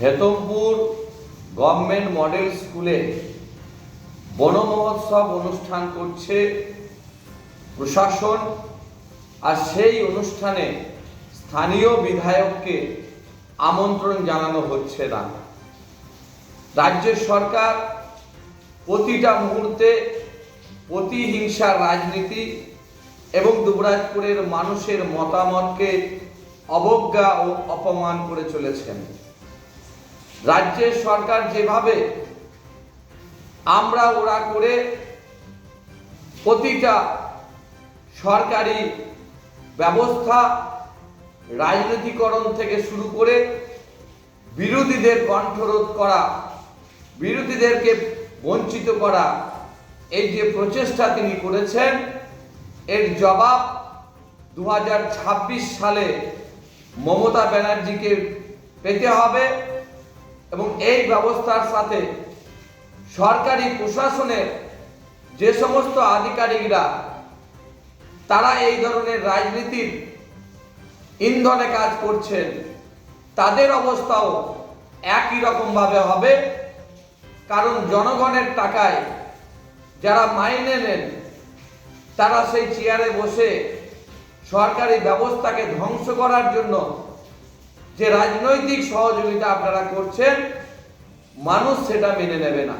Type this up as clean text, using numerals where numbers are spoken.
Hetampur government model স্কুলে বন মহোৎসব অনুষ্ঠান করছে প্রশাসন, আর সেই অনুষ্ঠানে স্থানীয় বিধায়ককে আমন্ত্রণ জানানো হচ্ছে না। রাজ্য সরকার প্রতিটা মুহূর্তে প্রতিহিংসার রাজনীতি এবং দুবরাজপুরের মানুষের মতামতকে অবজ্ঞা ও অপমান করে চলেছেন। রাজ্যের সরকার যেভাবে আমরা ওরা করে প্রতিটা সরকারি ব্যবস্থা রাজনীতিকরণ থেকে শুরু করে বিরোধীদের কণ্ঠরোধ করা, বিরোধীদেরকে বঞ্চিত করা, এই যে প্রচেষ্টা তিনি করেছেন, এর জবাব 2026 সালে মমতা ব্যানার্জিকে পেতে হবে। এবং এই ব্যবস্থার সাথে সরকারি প্রশাসনের যে সমস্ত আধিকারিকরা তারা এই ধরনের রাজনীতির ইন্ধনে কাজ করছেন, তাদের অবস্থাও একই রকমভাবে হবে। কারণ জনগণের টাকায় যারা মাইনে নেন, তারা সেই চেয়ারে বসে সরকারি ব্যবস্থাকে ধ্বংস করার জন্য যে রাজনৈতিক সহযোগিতা আপনারা করছেন, মানুষ সেটা মেনে নেবে না।